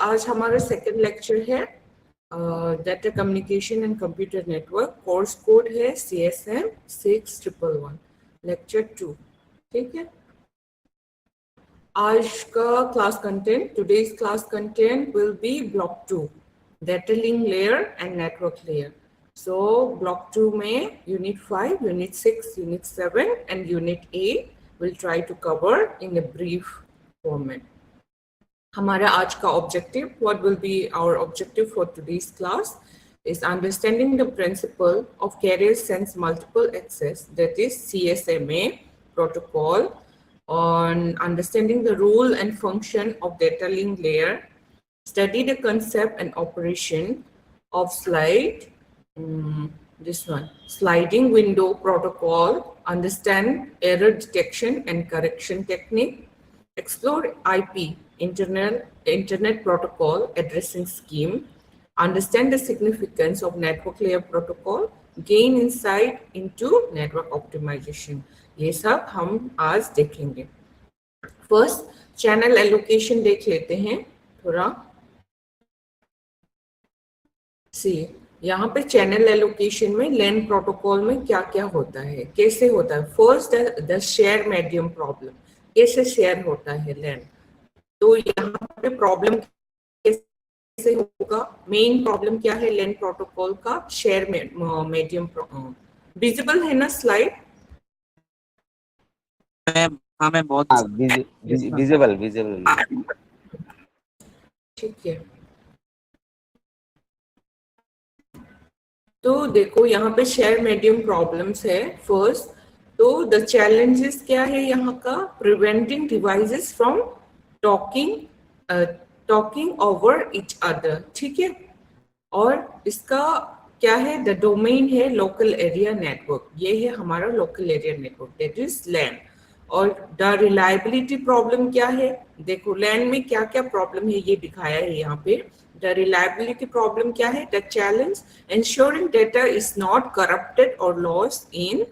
आज हमारा second lecture है data communication and computer network. Course code है CSM 6111 लेक्चर 2। ठीक है, आज का class content, today's class content will be block 2 data link layer and network layer. So block 2 में unit 5, unit 6, unit 7 and unit 8 will try to cover in a brief format. हमारा आज का objective, what will be our objective for today's class is understanding the principle of carrier sense multiple access, that is CSMA protocol, on understanding the role and function of data link layer, study the concept and operation of sliding window protocol, understand error detection and correction technique, explore IP, Internet Protocol Addressing Scheme, understand the significance of network layer protocol, gain insight into network optimization। ये सब हम आज देखेंगे। First channel allocation देख लेते हैं थोड़ा। सी यहाँ पे चैनल एलोकेशन में लैन प्रोटोकॉल में क्या क्या होता है, कैसे होता है। First the share medium problem, कैसे शेयर होता है लैन। तो यहाँ पे प्रॉब्लम कैसे होगा, मेन प्रॉब्लम क्या है लैन प्रोटोकॉल का, शेयर मीडियम। विजिबल है ना स्लाइड? हाँ मैं बहुत विजिबल ठीक है। तो देखो यहाँ पे शेयर मीडियम प्रॉब्लम्स है। फर्स्ट तो द चैलेंजेस क्या है यहाँ का, preventing devices from talking over each other. ठीक है, और इसका क्या है, द डोमेन है लोकल एरिया नेटवर्क। ये है हमारा local area network, that is LAN. और द रिलायबिलिटी प्रॉब्लम क्या है, देखो लैन में क्या क्या प्रॉब्लम है ये दिखाया है यहाँ पे। द रिलायबिलिटी प्रॉब्लम क्या है, the challenge ensuring data is not corrupted or lost in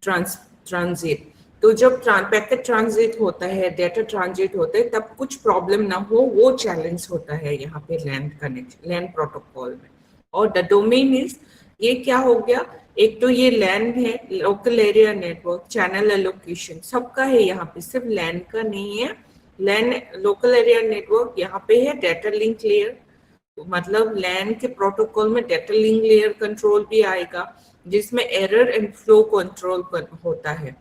transit. तो जब पैकेट ट्रांजिट होता है, डेटा ट्रांजिट होता है, तब कुछ प्रॉब्लम ना हो, वो चैलेंज होता है यहाँ पे लैन कनेक्शन, लैन प्रोटोकॉल में। और द डोमेन इज, ये क्या हो गया, एक तो ये लैन है local area network, channel allocation सबका है यहाँ पे, सिर्फ लैन का नहीं है। लैन लोकल एरिया नेटवर्क यहाँ पे है डेटा लिंक लेयर, मतलब लैन के प्रोटोकॉल में डेटा लिंक लेयर कंट्रोल भी आएगा, जिसमें एरर एंड फ्लो कंट्रोल होता है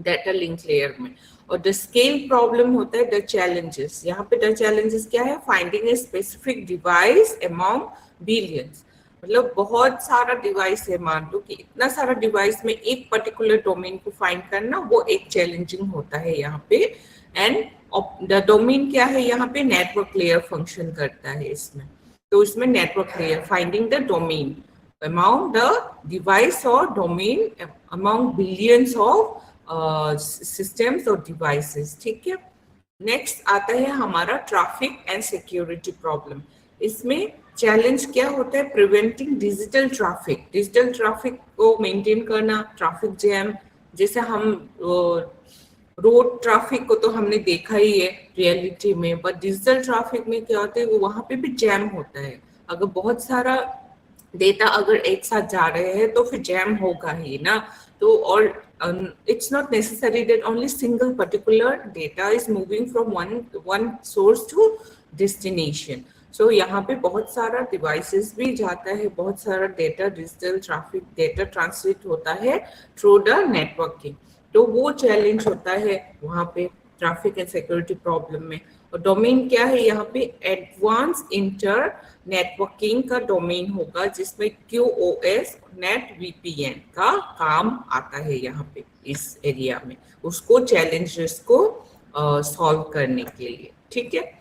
डेटा लिंक लेयर में। और द स्केल प्रॉब्लम होता है द चैलेंजेस। यहाँ पे द चैलेंजेस क्या है, finding a specific device among billions, मतलब बहुत सारा डिवाइस है, मान लो कि इतना सारा डिवाइस में एक पर्टिकुलर डोमेन को फाइंड करना, वो एक चैलेंजिंग होता है यहाँ पे। एंड द डोमेन क्या है यहाँ पे, नेटवर्क लेयर फंक्शन करता है इसमें। तो इसमें network layer, finding the domain among the device or domain among billions of systems or devices। ठीक है, नेक्स्ट आता है हमारा ट्रैफिक एंड सिक्योरिटी प्रॉब्लम। इसमें चैलेंज क्या होता है, preventing digital traffic, digital traffic को मेंटेन करना, ट्रैफिक जैम। जैसे हम रोड ट्रैफिक को तो हमने देखा ही है रियलिटी में, बट डिजिटल ट्रैफिक में क्या होता है, वो वहां पे भी जैम होता है। अगर बहुत सारा डेटा अगर एक साथ जा रहे हैं तो फिर जैम होगा ही ना। तो और it's not necessary that only single particular data is moving from one source to destination. So यहाँ पे बहुत सारा डिवाइसेस भी जाता है, बहुत सारा data, digital traffic data transmit होता है थ्रू द नेटवर्किंग। तो वो चैलेंज होता है वहाँ पे ट्रैफिक एंड सिक्योरिटी प्रॉब्लम में। और डोमेन क्या है यहाँ पे, एडवांस इंटर नेटवर्किंग का डोमेन होगा, जिसमें QoS नेट VPN का काम आता है यहाँ पे इस एरिया में, उसको चैलेंजेस को सॉल्व करने के लिए। ठीक है,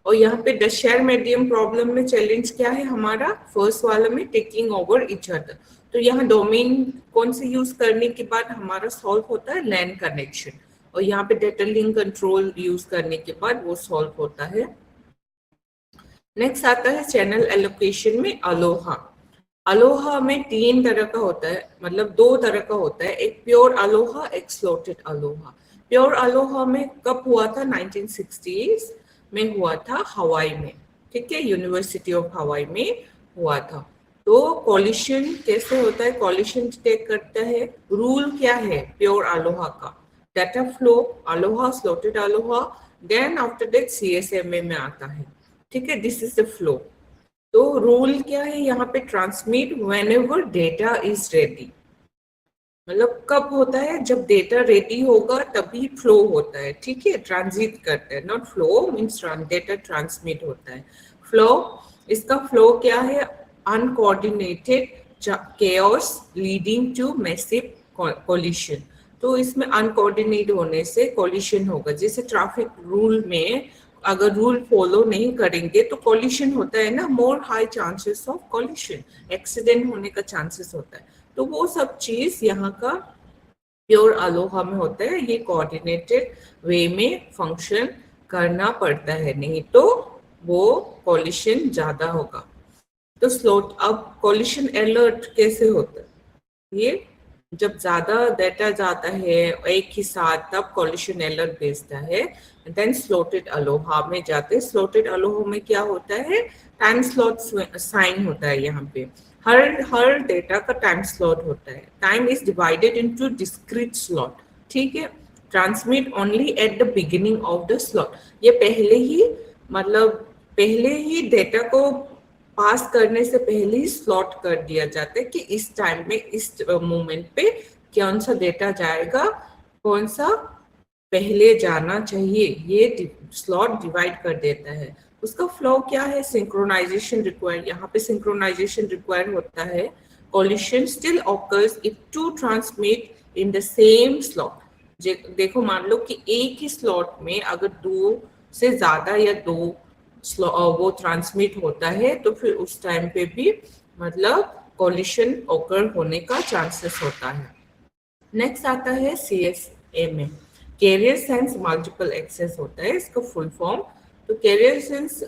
और यहाँ पे द शेयर मीडियम प्रॉब्लम में चैलेंज क्या है हमारा, फर्स्ट वाला में टेकिंग ओवर ईच अदर। तो यहाँ डोमेन कौन से यूज करने के बाद हमारा सॉल्व होता है लैन कनेक्शन, और यहाँ पे डेटा लिंक कंट्रोल यूज करने के बाद वो सॉल्व होता है। नेक्स्ट आता है चैनल एलोकेशन में अलोहा। अलोहा में 3 तरह का होता है, मतलब 2 तरह का होता है, एक प्योर अलोहा, एक स्लॉटेड अलोहा। प्योर अलोहा में कब हुआ था, 1960s में हुआ था हवाई में, ठीक है, यूनिवर्सिटी ऑफ हवाई में हुआ था। तो कॉलिशन कैसे होता है, कॉलिशन डिटेक्ट करता है, रूल क्या है प्योर अलोहा का, data flow Aloha slotted Aloha, then after that CSMA में आता है, ठीक है, दिस इज द फ्लो। तो रूल क्या है यहाँ पे, transmit whenever data is ready, मतलब कब होता है, जब डेटा रेडी होगा तभी फ्लो होता है, ठीक है, ट्रांजिट करता है, not flow means data transmit होता है। फ्लो, इसका फ्लो क्या है, uncoordinated chaos leading to massive collision. तो इसमें अनकोऑर्डिनेट होने से कोलिशन होगा, जैसे ट्रैफिक रूल में अगर रूल फॉलो नहीं करेंगे तो कोलिशन होता है ना, more high chances of collision, accident होने का चांसेस होता है। तो वो सब चीज यहाँ का प्योर अलोहा में होता है, ये कोऑर्डिनेटेड वे में फंक्शन करना पड़ता है, नहीं तो वो कोलिशन ज्यादा होगा। तो स्लॉट, अब कोलिशन अलर्ट कैसे होता है, ये जब ज्यादा डेटा जाता है एक ही साथ तब कोलिशन अलर्ट भेजता है, देन स्लॉटेड अलोहा में जाते हैं। स्लॉटेड अलोहा में क्या होता है, टाइम स्लॉट साइन होता है, यहाँ पे हर डेटा का टाइम स्लॉट होता है, time is divided into discrete slot, ठीक है, transmit only at the beginning of the slot, ये पहले ही मतलब पहले ही डेटा को पास करने से पहले ही स्लॉट कर दिया जाता है कि इस टाइम में इस मोमेंट पे कौन सा डेटा जाएगा, कौन सा पहले जाना चाहिए, ये स्लॉट डिवाइड कर देता है। उसका फ्लो क्या है, सिंक्रोनाइजेशन रिक्वायर, यहाँ पे सिंक्रोनाइजेशन रिक्वायर होता है। Collision still occurs if two transmit in the same slot. देखो मान लो कि एक ही स्लॉट में अगर दो से ज्यादा या दो वो ट्रांसमिट होता है तो फिर उस टाइम पे भी मतलब कोलिशन ऑकर होने का चांसेस होता है। नेक्स्ट आता है CSMA, carrier sense multiple access होता है इसका फुल फॉर्म। तो कैरियर सेंस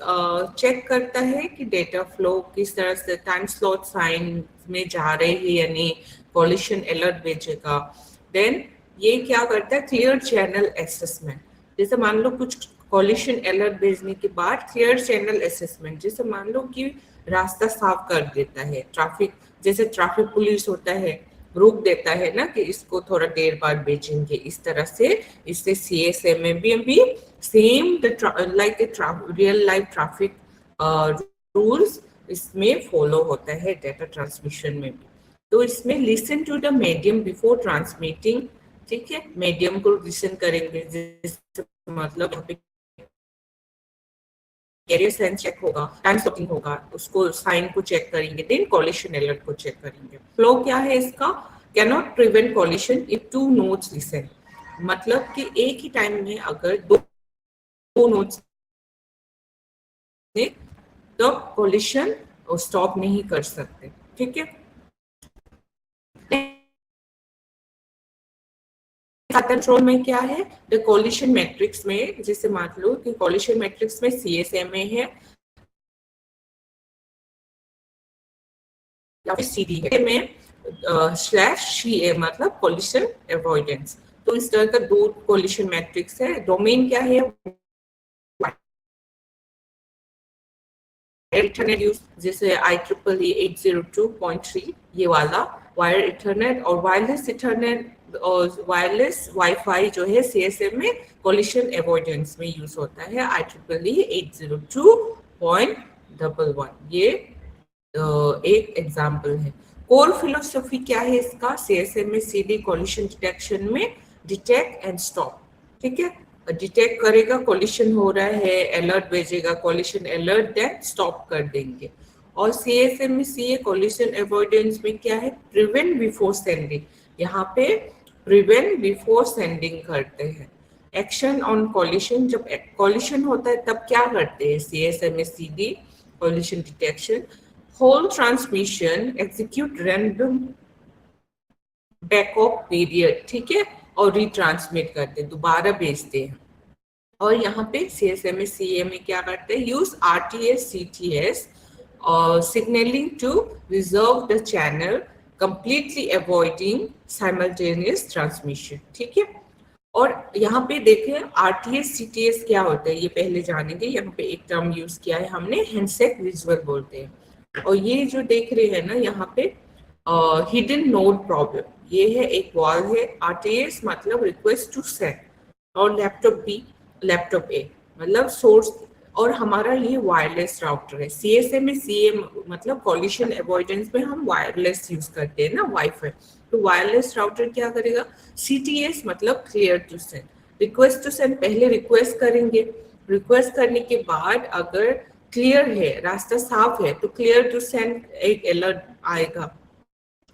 चेक करता है कि डेटा फ्लो किस तरह से टाइम स्लॉट साइन में जा रहे हैं या नहीं, कोलिशन अलर्ट भेजेगा। देन ये क्या करता है, क्लियर चैनल असेसमेंट, जैसे मान लो कुछ कोलिशन अलर्ट भेजने के बाद क्लियर चैनल असेसमेंट, जैसे मान लो कि रास्ता साफ कर देता है, ट्रैफिक जैसे ट्रैफिक पुलिस होता है रोक देता है ना कि इसको थोड़ा देर बाद भेजेंगे, इस तरह से इससे CSMA भी same like real life traffic rules इसमें फॉलो होता है डेटा ट्रांसमिशन में भी। तो इसमें listen to the medium before transmitting, ठीक है, मीडियम को लिसन करेंगे, मतलब कैरियर सेंस चेक होगा, टाइम स्लॉटिंग होगा, उसको साइन को चेक करेंगे, देन कोलिशन अलर्ट को चेक करेंगे। फ्लो क्या है इसका, can not prevent collision if two nodes listen, मतलब कि एक ही टाइम में अगर दो नोड्स ने तो कोलिशन स्टॉप नहीं कर सकते, ठीक है। कंट्रोल में क्या है, द कोलिशन मैट्रिक्स में, जैसे मान लो कि कोलिशन मैट्रिक्स में CSMA है या फिर CD है, में /CA मतलब कोलिशन अवॉइडेंस। तो इस तरह का दो कोलिशन मैट्रिक्स है। डोमेन क्या है, इंटरनेट यूज, जैसे IEEE 802.3 ये वाला वायर इंटरनेट, और वायरलेस इंटरनेट और वायरलेस वाईफाई जो है CSM में कोलिशन अवॉइडेंस में यूज होता है, IEEE 802.11, ये एक एग्जाम्पल है। कोर फिलोसफी क्या है इसका, CSM में CD कोलिशन डिटेक्शन में डिटेक्ट एंड स्टॉप, ठीक है, डिटेक्ट करेगा कोलिशन हो रहा है, अलर्ट भेजेगा कोलिशन अलर्ट, देन स्टॉप कर देंगे। और CSM में CA कोलिशन अवॉइडेंस में क्या है, प्रिवेंट बिफोर सेंडिंग, यहाँ पे प्रिवेंट बिफोर सेंडिंग करते हैं। एक्शन ऑन कोलिशन, जब कोलिशन होता है तब क्या करते हैं CSM में CD collision detection, whole transmission execute random backup period, ठीक है, और रिट्रांसमिट करते हैं, दोबारा भेजते हैं। और यहाँ पे CSM में CA में क्या करते हैं, यूज RTS CTS और signaling to reserve the channel, completely avoiding simultaneous transmission, ठीक है। और यहाँ पे देखें आरटीएस सीटीएस क्या होता है, ये पहले जानेंगे। यहाँ पे एक टर्म यूज किया है हमने, हैंडसेक विजुअल बोलते हैं। और ये जो देख रहे हैं ना यहाँ पे हिडन नोड प्रॉब्लम, ये है एक वॉल है। आरटीएस मतलब रिक्वेस्ट टू सेंड, और लैपटॉप बी, लैपटॉप ए मतलब सोर्स। और हमारा ये वायरलेस राउटर है। सीएसए में सीए मतलब कॉलिशन अवॉइडेंस में हम वायरलेस यूज करते हैं ना, वाईफाई। तो वायरलेस राउटर क्या करेगा, सीटीएस मतलब clear to send, request to send पहले रिक्वेस्ट करेंगे, रिक्वेस्ट करने के बाद अगर क्लियर है, रास्ता साफ है, तो क्लियर टू सेंड एक अलर्ट आएगा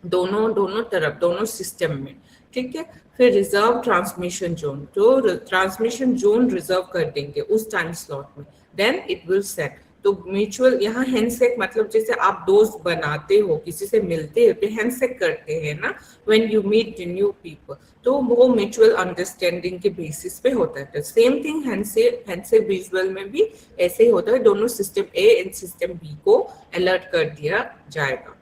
दोनों तरफ, दोनों सिस्टम में, ठीक है। फिर रिजर्व ट्रांसमिशन जोन, तो ट्रांसमिशन जोन रिजर्व कर देंगे उस टाइम स्लॉट में, देन इट विल सेट। तो म्यूचुअल, यहाँ हैंडशेक मतलब जैसे आप दोस्त बनाते हो, किसी से मिलते हो तो हैंडशेक करते हैं ना, when you meet new people, तो वो म्यूचुअल अंडरस्टैंडिंग के बेसिस पे होता है। तो सेम थिंग हैंडशेक विजुअल में भी ऐसे ही होता है, दोनों system A and system B को अलर्ट कर दिया जाएगा।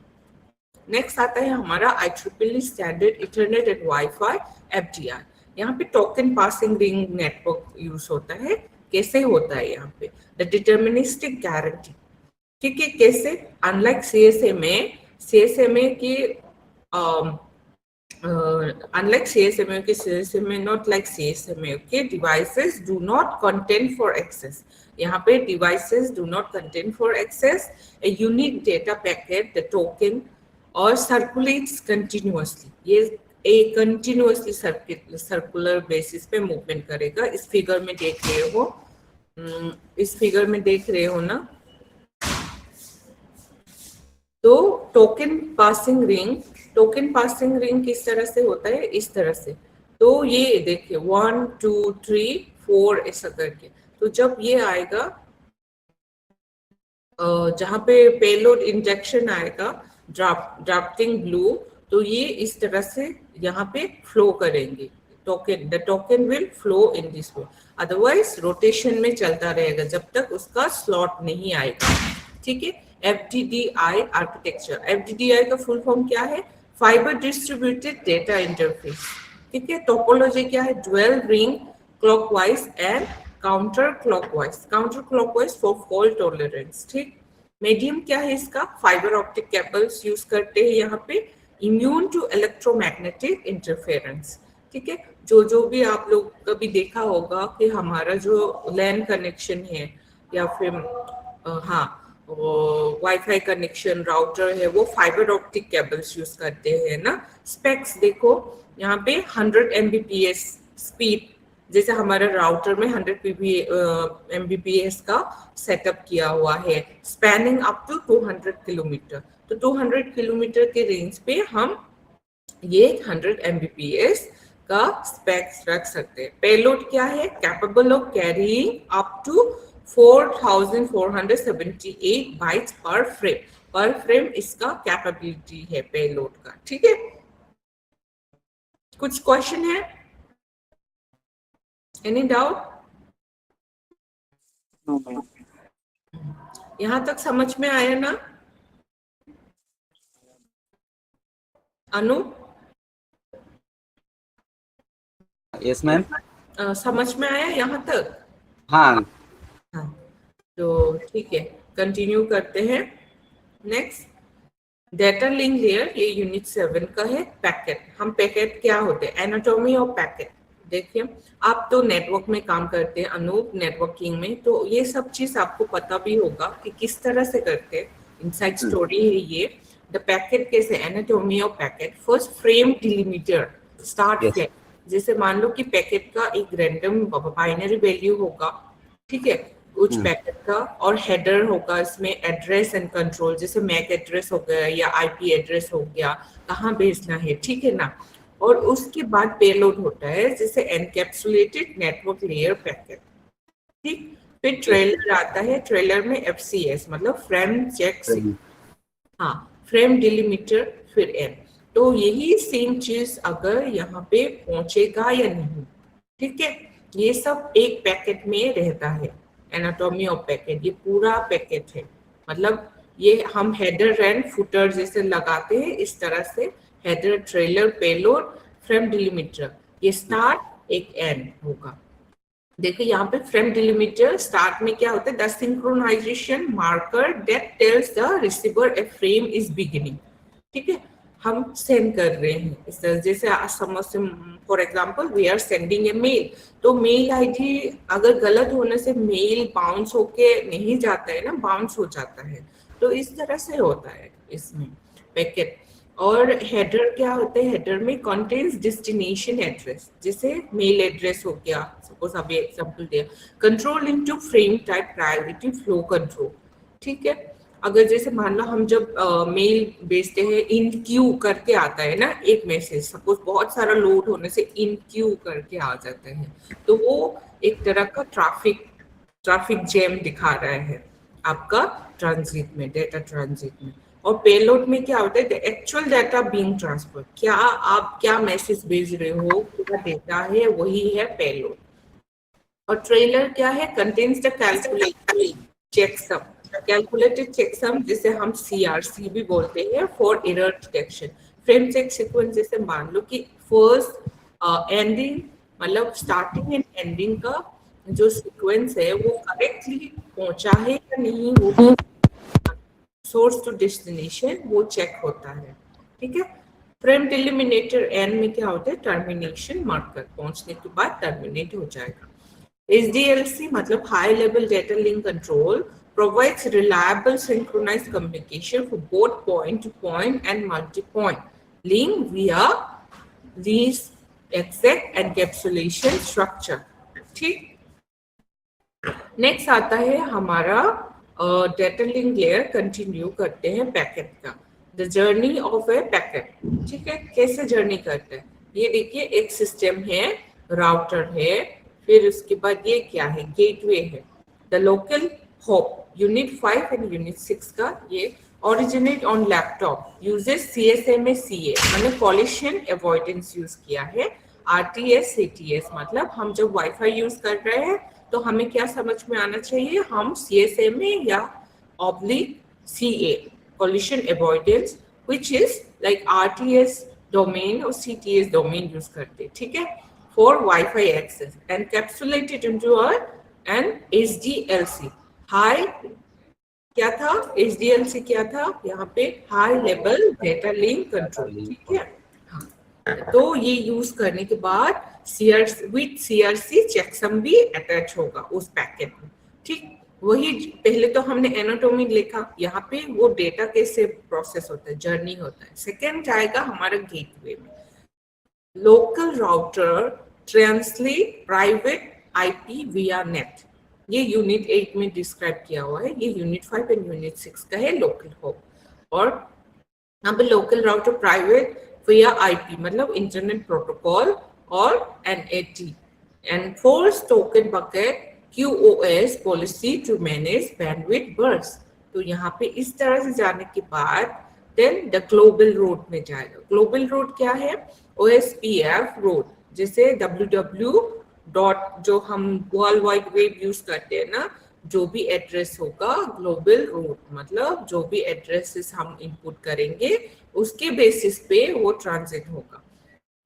नेक्स्ट आता है हमारा IEEE standard Ethernet and WiFi FDR। यहाँ पे token passing ring network use होता है। कैसे होता है यहाँ पे, द डिटर्मिनिस्टिक गारंटी, ठीक है। कैसे, अनलाइक CSMA की unlike CSMA, not like CSMA, okay, devices do not contain for access. यहाँ पे devices do not contain for access a unique data packet, the token, और circulates continuously. ये एक continuously circular basis पे movement करेगा। इस figure में देख रहे हो, ना, तो टोकन पासिंग रिंग किस तरह से होता है, इस तरह से। तो ये देखिए 1 2 3 4 ऐसा करके, तो जब ये आएगा जहाँ पे पेलोड इंजेक्शन आएगा, ड्राफ्टिंग ब्लू, तो ये इस तरह से यहाँ पे फ्लो करेंगे। The token will flow in this way, otherwise rotation में चलता रहेगा जब तक उसका स्लॉट नहीं आएगा, ठीक है। FDDI आर्किटेक्चर, FDDI का फुल फॉर्म क्या है, फाइबर डिस्ट्रीब्यूटेड डेटा इंटरफेस, ठीक है। टोपोलॉजी क्या है, dual ring clockwise and counter clockwise for fault tolerance, ठीक। मीडियम क्या है इसका, फाइबर ऑप्टिक केबल्स यूज करते हैं यहाँ पे, इम्यून टू इलेक्ट्रोमैग्नेटिक इंटरफेरेंस, ठीक है। जो भी आप लोग कभी देखा होगा कि हमारा जो लैन कनेक्शन है या फिर वाईफाई कनेक्शन राउटर है, वो फाइबर ऑप्टिक केबल्स यूज करते हैं ना। स्पेक्स देखो यहाँ पे 100 Mbps स्पीड, जैसे हमारा राउटर में 100 Mbps का सेटअप किया हुआ है, स्पैनिंग अप टू 200 किलोमीटर। तो 200 किलोमीटर के रेंज पे हम ये 100 Mbps का स्पेक्स रख सकते हैं। पेलोड क्या है, capable of carrying up to 4478 bytes per frame इसका कैपेबिलिटी है पेलोड का, ठीक है। कुछ क्वेश्चन है, एनी डाउट? यहां तक समझ में आया ना अनु? यस मैम, समझ में आया यहाँ तक? हाँ, तो ठीक है, कंटिन्यू करते हैं। नेक्स्ट, डेटा लिंक लेयर, ये यूनिट 7 का है। पैकेट, हम पैकेट क्या होते हैं, एनाटॉमी ऑफ पैकेट। देखिए, आप तो नेटवर्क में काम करते हैं अनूप, नेटवर्किंग में, तो ये सब चीज आपको पता भी होगा कि किस तरह से करते हैं। इनसाइड स्टोरी है ये। द पैकेट कैसे, anatomy of packet. First, frame delimiter, start frame. जैसे मान लो कि पैकेट का एक रैंडम बाइनरी वैल्यू होगा, ठीक है, कुछ पैकेट का, और हेडर होगा, इसमें एड्रेस एंड कंट्रोल, जैसे मैक एड्रेस हो गया या आईपी एड्रेस हो गया, कहाँ भेजना है, ठीक है ना। और उसके बाद पेलोड होता है, जैसे एनकैप्सुलेटेड नेटवर्क लेयर पैकेट, ठीक। फिर ट्रेलर आता है, ट्रेलर में FCS मतलब फ्रेम चेक, फ्रेम डिलीमीटर, फिर M। तो यही सेम चीज अगर यहाँ पे पहुंचेगा या नहीं, ठीक है, ये सब एक पैकेट में रहता है। एनाटॉमी ऑफ पैकेट, ये पूरा पैकेट है, मतलब ये हम हेडर एंड फुटर जैसे लगाते हैं, इस तरह से header, trailer, payload, frame delimiter. ये स्टार्ट, एक एन होगा। देखो यहाँ पे फ्रेम डिलिमीटर स्टार्ट में क्या होता है, the synchronization marker that tells the receiver a frame is beginning. ठीक है, हम सेंड कर रहे हैं इस तरह, जैसे समझ से for example we are sending a mail, तो मेल आईडी अगर गलत होने से मेल बाउंस होके नहीं जाता है ना, बाउंस हो जाता है, तो इस तरह से होता है इसमें पैकेट। और हेडर क्या होता है, हेडर में कंटेन्स डेस्टिनेशन एड्रेस, जैसे मेल एड्रेस हो गया, सपोज अभी एग्जांपल दिया, control into frame type priority flow control. ठीक है, अगर जैसे मान लो हम जब मेल भेजते हैं, इन क्यू करके आता है ना एक मैसेज, सपोज बहुत सारा लोड होने से इन क्यू करके आ जाता है, तो वो एक तरह का ट्रैफिक जैम दिखा रहा है आपका ट्रांजिट में, डेटा ट्रांजिट में। और पेलोड में क्या होता है, the actual data being transfer, क्या आप क्या मैसेज भेज रहे हो, क्या डेटा है, वही है पेलोड। और ट्रेलर क्या है, contains the calculated checksum, calculated checksum जिसे हम CRC भी बोलते हैं, for error detection. Frame check sequence, जैसे मान लो कि फर्स्ट एंडिंग मतलब स्टार्टिंग एंड एंडिंग का जो सीक्वेंस है वो करेक्टली पहुंचा है या नहीं, वो सोर्स टू डेस्टिनेशन वो चेक होता है। ठीक है, फ्रेम डिलिमिनेटर एन में क्या होता है, टर्मिनेशन मार्कर, पहुंचने के बाद टर्मिनेट हो जाएगा। HDLC मतलब high level data link control provides reliable synchronized communication for both point-to-point and multi-point link via these exact encapsulation structure। ठीक, नेक्स्ट आता है हमारा डेटा लिंक लेयर। कंटिन्यू करते हैं पैकेट का, the journey of A packet. ठीक है, कैसे जर्नी करते हैं, ये देखिए एक सिस्टम है, राउटर है, फिर उसके बाद ये क्या है, गेटवे है, the local hope unit 5 and unit 6 का, ये originate on laptop, uses CSMA CA मतलब कॉलिशन अवॉइडेंस यूज किया है, RTS CTS मतलब हम जब वाईफाई यूज कर रहे हैं तो हमें क्या समझ में आना चाहिए, हम CSMA या oblique CA collision avoidance which is like RTS domain और CTS domain यूज करते, ठीक है, for Wi-Fi access encapsulated into an HDLC high, क्या था HDLC, क्या था यहाँ पे high level data link control. ठीक है, हाँ, तो ये यूज करने के बाद CRC चेकसम भी अटैच होगा उस पैकेट में। ठीक, वही पहले तो हमने एनाटॉमी लिखा, यहाँ पे वो डेटा कैसे प्रोसेस होता है, जर्नी होता है। सेकेंड जाएगा हमारा गेटवे में, local router translate private IP विया नेट, ये यूनिट 8 में डिस्क्राइब किया हुआ है, ये यूनिट 5 एंड यूनिट 6 का है लोकल होप। और यहाँ पे local router private via IP मतलब इंटरनेट प्रोटोकॉल और NAT enforce token bucket QoS policy to manage bandwidth burst. तो यहाँ पे इस तरह से जाने के बाद देन द ग्लोबल रोड में जाएगा। ग्लोबल रोड क्या है, OSPF रोड, जैसे www डॉट जो हम वर्ल्ड वाइड वेब यूज करते हैं ना, जो भी एड्रेस होगा ग्लोबल रूट मतलब जो भी एड्रेसेस हम इनपुट करेंगे उसके बेसिस पे वो ट्रांजिट होगा।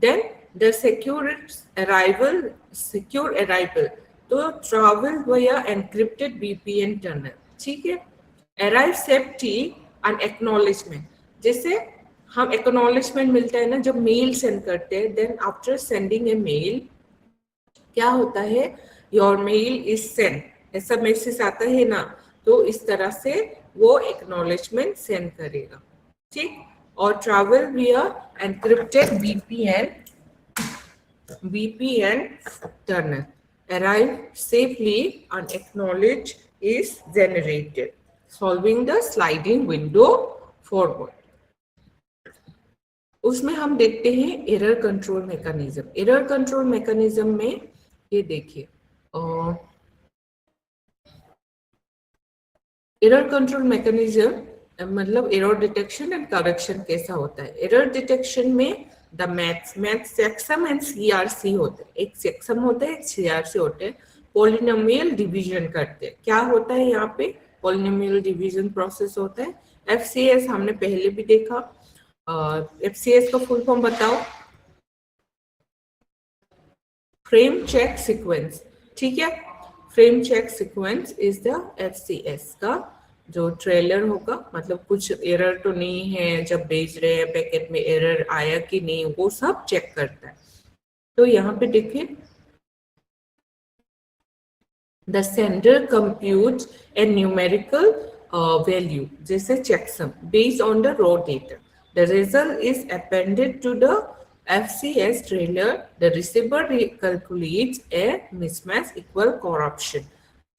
देन द सिक्योर अराइवल, तो travel via encrypted VPN tunnel. ठीक है, अराइव सेफ्टी एंड एक्नॉलेजमेंट, जैसे हम एक्नॉलेजमेंट मिलता है ना जब मेल सेंड करते हैं, then after sending a mail क्या होता है, योर मेल इज सेंड, ऐसा मैसेज आता है ना, तो इस तरह से वो एक्नॉलेजमेंट सेंड करेगा। ठीक, और ट्रैवल विया encrypted VPN tunnel, arrive safely and acknowledge is generated, solving the sliding window forward। उसमें हम देखते हैं error control mechanism. Error control mechanism में ये देखिए, एरर कंट्रोल मैकेनिज्म मतलब एरर डिटेक्शन एंड करेक्शन कैसा होता है। एरर डिटेक्शन में the maths checksum and CRC होते हैं, एक चेकसम होता है एक CRC होते हैं, पॉलिनोमियल डिवीजन करते हैं। क्या होता है यहाँ पे, पॉलिनोमियल डिवीजन प्रोसेस होता है। FCS हमने पहले भी देखा, FCS का फुल फॉर्म बताओ, फ्रेम चेक सीक्वेंस, ठीक है। Frame check sequence is the FCS का जो ट्रेलर होगा, मतलब कुछ एरर तो नहीं है, जब भेज रहे हैं पैकेट में एरर आया कि नहीं, वो सब चेक करता है। तो यहाँ पे देखिए, the sender computes A numerical value, जैसे checksum based on the raw data. The result is appended to the FCS trailer. The receiver calculates a mismatch equal corruption.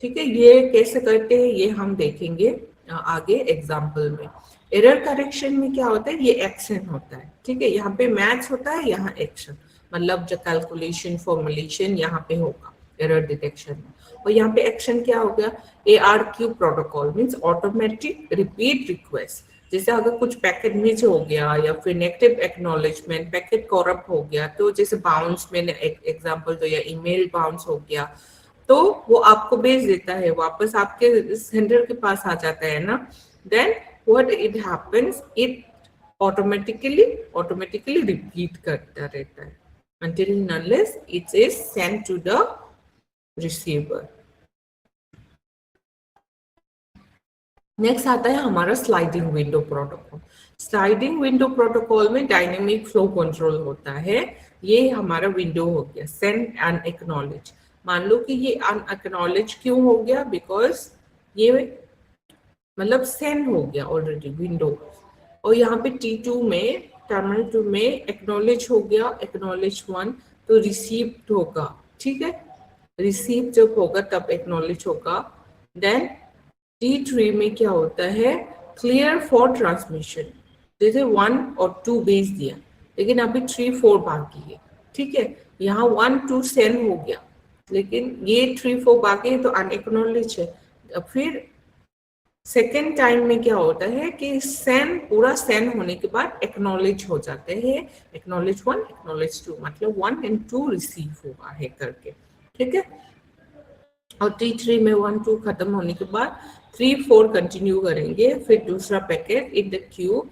ठीक है, ये कैसे करते हैं ये हम देखेंगे आगे एग्जाम्पल में। एरर करेक्शन में क्या होता है, ये एक्शन होता है, ठीक है। यहाँ पे मैच होता है, यहाँ एक्शन, मतलब जो कैलकुलेशन फॉर्मुलेशन यहाँ पे होगा एरर डिटेक्शन में। और यहाँ पे एक्शन क्या हो गया, ARQ protocol means automatic repeat request. जैसे अगर कुछ पैकेट मिस हो गया या फिर नेगेटिव एक्नॉलेजमेंट, पैकेट करप्ट हो गया, तो जैसे बाउंस, मैंने एग्जांपल दो, या ईमेल बाउंस हो गया, तो वो आपको भेज देता है वापस, आपके सेंडर के पास आ जाता है ना। Then what it happens, it automatically repeat करता रहता है until and unless it is sent to the receiver. Next आता है हमारा sliding window protocol. Sliding window protocol में डायनेमिक फ्लो कंट्रोल होता है। ये हमारा विंडो हो गया, सेंड एंड एक्नॉलेज। मान लो कि ये अनएक्नॉलेज क्यों हो गया, बिकॉज ये मतलब सेंड हो गया ऑलरेडी विंडो, और यहाँ पे T2 में, टर्मिनल 2 में एक्नॉलेज हो गया, एक्नॉलेज 1, तो रिसीव्ड होगा, ठीक है। रिसीव जब होगा तब एक्नॉलेज होगा। देन T3 में क्या होता है, क्लियर फॉर ट्रांसमिशन। जैसे 1 और 2 भेज दिया, लेकिन अभी 3, 4 बाकी है, ठीक है। यहाँ 1, 2 सेंड हो गया, लेकिन ये 3, 4 बाकी है, तो अनएक्नॉलेज है। फिर सेकेंड टाइम में क्या होता है कि सेंड, पूरा सेंड होने के बाद एक्नॉलेज हो जाते हैं, एक्नॉलेज 1, एक्नॉलेज 2, मतलब 1 and 2 रिसीव हुआ है करके, ठीक है। और T3 में 1, 2 खत्म होने के बाद 3, 4 कंटिन्यू करेंगे, फिर दूसरा packet in the Q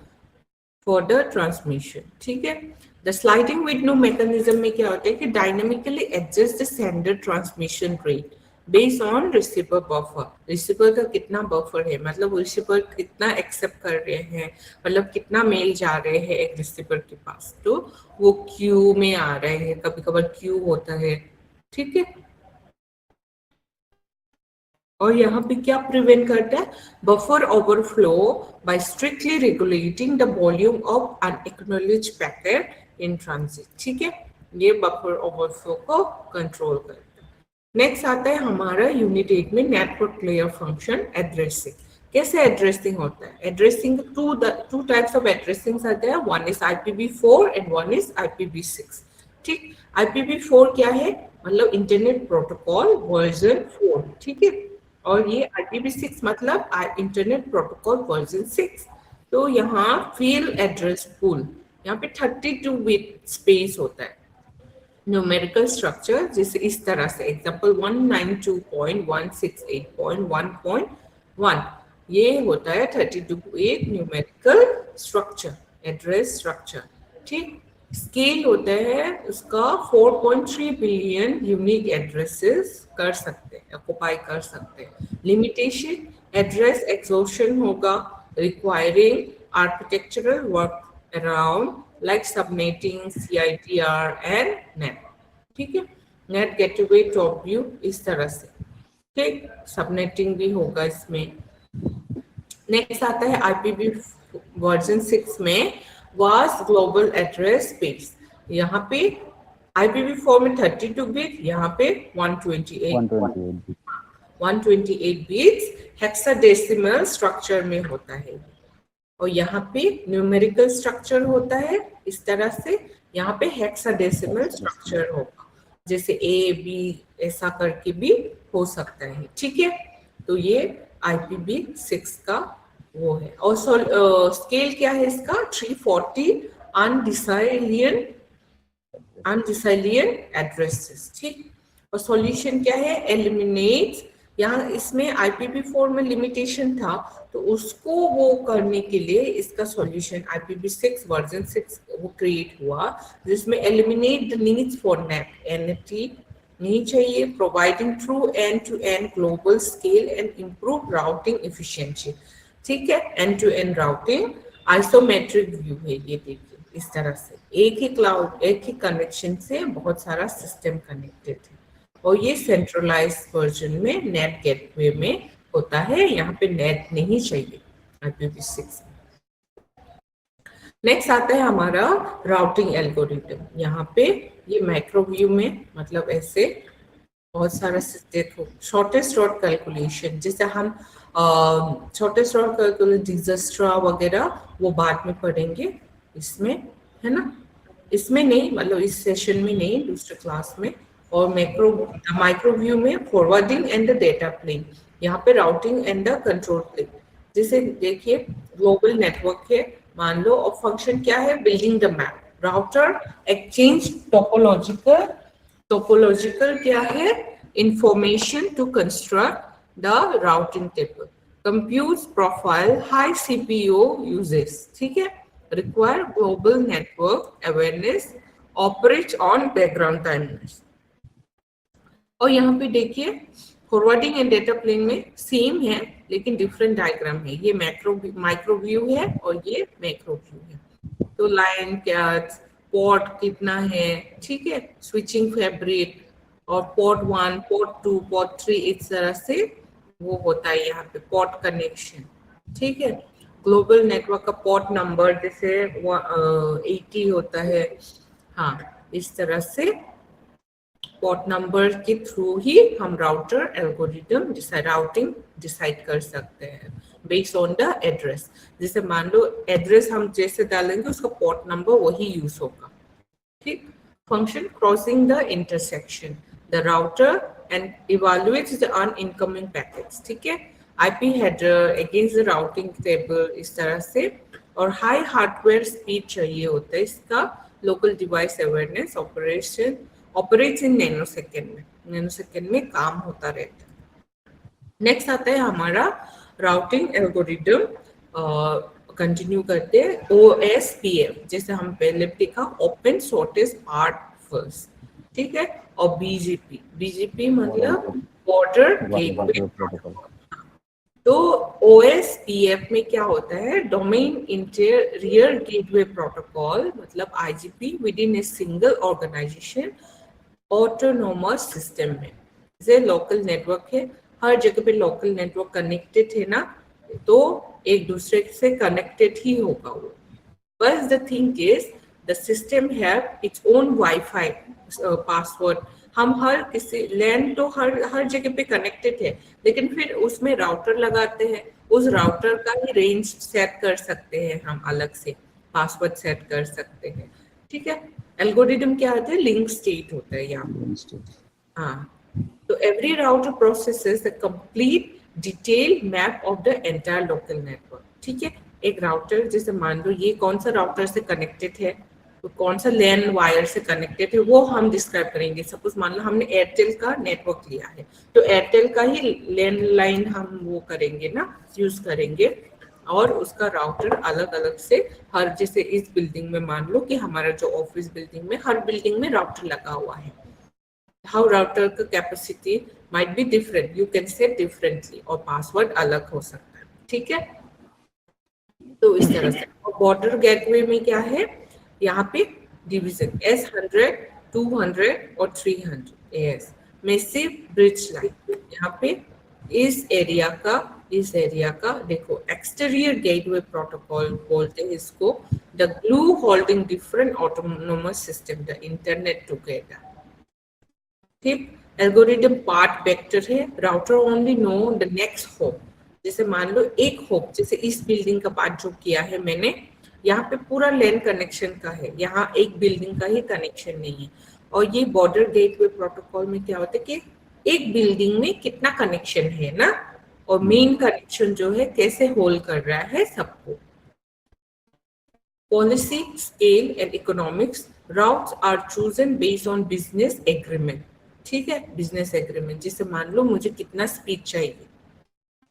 for the transmission, ठीक है। द स्लाइडिंग विंडो मैकेनिज्म में क्या होता है कि dynamically adjust the sender transmission rate based on receiver buffer. Receiver का कितना बफर है, मतलब रिसीवर कितना एक्सेप्ट कर रहे हैं, मतलब कितना मेल जा रहे हैं एक रिसीवर के पास, तो वो क्यू में आ रहे हैं, कभी कभार क्यू होता है, ठीक है। और यहाँ पे क्या प्रिवेंट करता है, buffer overflow by strictly regulating the volume of unacknowledged packet in transit, ठीक है। ये बफर ओवरफ्लो को कंट्रोल करता है। नेक्स्ट आता है हमारा यूनिट 8 में नेटवर्क लेयर फंक्शन एड्रेसिंग। कैसे एड्रेसिंग होता है, addressing two types of addressing आते हैं, one is IPv4 and one is IPv6, ठीक। IPv4 क्या है, मतलब इंटरनेट प्रोटोकॉल वर्जन 4, ठीक है। और ये IPv6 मतलब इंटरनेट प्रोटोकॉल वर्जन 6। तो यहाँ फील्ड एड्रेस पूल, यहाँ पे 32 बिट स्पेस होता है। न्यूमेरिकल स्ट्रक्चर जैसे इस तरह से, एग्जांपल 192.168.1.1, ये होता है 32 bit numerical structure, address structure, ठीक। स्केल होता है उसका 4.3 बिलियन यूनिक एड्रेसेस कर सकते हैं, ऑक्युपाई कर सकते हैं। लिमिटेशन, एड्रेस एक्सॉशन होगा, requiring architectural work around like subnetting, CIDR and NAT, ठीक है। नेट गेटवे टॉप व्यू इस तरह से, ठीक। सबनेटिंग भी होगा इसमें। नेक्स्ट आता है IPv वर्जन 6 में वास्ट ग्लोबल एड्रेस स्पेस। यहाँ पे IPv4 में 32 बिट, यहाँ पे 128 बिट्स हेक्साडेसिमल स्ट्रक्चर में होता है। और यहाँ पे न्यूमेरिकल स्ट्रक्चर होता है इस तरह से, यहाँ पे हेक्साडेसिमल स्ट्रक्चर होगा, जैसे A, B ऐसा करके भी हो सकता है, ठीक है। तो ये IPv6 का वो है। और स्केल क्या है इसका, 340 अनडिसाइलियन एड्रेसेस, ठीक। और सॉल्यूशन क्या है, एलिमिनेट, यहाँ इसमें IPv4 में लिमिटेशन था, तो उसको वो करने के लिए इसका सॉल्यूशन IPv6 वर्जन 6 वो क्रिएट हुआ, जिसमें eliminate the needs for net NFT नहीं चाहिए। Providing true end to end global scale and improve routing efficiency. ठीक है, end to end routing isometric view है ये, देखिए इस तरह से एक ही क्लाउड, एक ही कनेक्शन से बहुत सारा सिस्टम कनेक्टेड है, और ये सेंट्रलाइज वर्जन में नेट गेटवे में होता है। यहाँ पे नेट नहीं चाहिए IPv6 में। नेक्स्ट आता है हमारा राउटिंग एल्गोरिथम। यहाँ पे ये माइक्रो व्यू में, मतलब ऐसे बहुत सारा देखो शॉर्टेस्ट रॉड कैलकुलेशन, जैसे हम शॉर्टेस्ट रॉड कैलकुलेशन डिजास्ट्रा वगैरह वो बाद में पढ़ेंगे इसमें, है ना, इसमें नहीं, मतलब इस सेशन में नहीं, दूसरे क्लास में। और माइक्रो व्यू में forwarding and the data plane, यहाँ पे routing and the control plane. जैसे देखिए ग्लोबल नेटवर्क है मान लो, और फंक्शन क्या है, building the map, router exchange topological क्या है, information to construct the routing table, compute profile, high CPU uses, ठीक है, require global network awareness, operate on background timers. और यहाँ पे देखिए फॉरवर्डिंग एंड डेटा प्लेन में सेम है लेकिन डिफरेंट डायग्राम है। ये माइक्रो व्यू है और ये मैक्रो व्यू है। तो लाइन क्या, पोर्ट कितना है, ठीक है, स्विचिंग फैब्रिक, और पोर्ट 1, पोर्ट 2, पोर्ट 3, इस तरह से वो होता है यहाँ पे पोर्ट कनेक्शन, ठीक है। ग्लोबल नेटवर्क का पोर्ट नंबर जैसे 80 होता है, हाँ, इस तरह से पोर्ट नंबर के थ्रू ही हम राउटर एल्गोरिथम राउटिंग डिसाइड कर सकते हैं बेस्ड ऑन द एड्रेस। जैसे मान लो एड्रेस हम जैसे डालेंगे उसका पोर्ट नंबर वही यूज होगा, ठीक। Function crossing the intersection, the router and evaluates the incoming packets, ठीक है, IP header against the routing table, इस तरह से। और हाई हार्डवेयर स्पीड चाहिए होता है इसका, local device awareness, operates in nanosecond में काम होता रहता है। नेक्स्ट आता है हमारा राउटिंग एल्गोरिथम, कंटिन्यू करते हैं। OSPF जैसे हम पहले देखा, ओपन शॉर्टेस्ट पाथ फर्स्ट, ठीक है। और BGP मतलब बॉर्डर गेटवे प्रोटोकॉल। तो OSPF में क्या होता है, डोमेन इंटीरियर गेटवे प्रोटोकॉल, मतलब IGP within a single organization autonomous system में। जैसे लोकल नेटवर्क है, हर जगह पे लोकल नेटवर्क कनेक्टेड है ना, तो एक दूसरे से कनेक्टेड ही होगा वो। बस the thing is the system have its own wifi password. हम हर किसी लैन तो हर जगह पे कनेक्टेड है, लेकिन फिर उसमें राउटर लगाते हैं, उस राउटर का ही रेंज सेट कर सकते हैं हम, अलग से पासवर्ड सेट कर सकते हैं, ठीक है। एल्गोरिथम क्या होता है, लिंक स्टेट होता है यहाँ, हाँ। तो every router processes the complete detail map of the entire local network, ठीक है। एक राउटर जैसे मान लो ये कौन सा राउटर से कनेक्टेड है, तो कौन सा लैन वायर से कनेक्टेड है वो हम डिस्क्राइब करेंगे। सपोज मान लो हमने एयरटेल का नेटवर्क लिया है, तो एयरटेल का ही लैंड लाइन हम वो करेंगे ना, यूज करेंगे, और उसका राउटर अलग अलग से हर, जैसे इस बिल्डिंग में मान लो कि हमारा जो ऑफिस बिल्डिंग में, हर बिल्डिंग में राउटर लगा हुआ है, हाउ राउटर का capacity might be different, you can set differently, और पासवर्ड अलग हो सकता है, ठीक है। तो इस तरह से। और बॉर्डर गेटवे में क्या है, यहाँ पे डिवीजन S100, 200 और 300 AS में सिर्फ ब्रिज लाइन, यहाँ पे इस एरिया का देखो एक्सटीरियर गेटवे प्रोटोकॉल बोलते हैं इसको, the glue holding different autonomous system the internet together, ठीक। एल्गोरिथम पार्ट वेक्टर है, router only know the next hop. जैसे मान लो एक होप, जैसे इस बिल्डिंग का पार्ट जो किया है मैंने, यहाँ पे पूरा लैन कनेक्शन का है, यहाँ एक बिल्डिंग का ही कनेक्शन नहीं है। और ये बॉर्डर गेटवे प्रोटोकॉल में क्या होता है कि एक बिल्डिंग में कितना कनेक्शन है ना, और मेन कनेक्शन जो है कैसे होल्ड कर रहा है सबको। Policy, scale and economics, routes are chosen based on business agreement, ठीक है, बिजनेस एग्रीमेंट। जैसे मान लो मुझे कितना स्पीड चाहिए,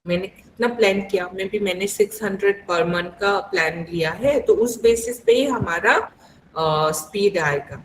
मैंने कितना प्लान किया, मैंने 600 पर मंथ का प्लान लिया है, तो उस बेसिस पे ही हमारा स्पीड आएगा।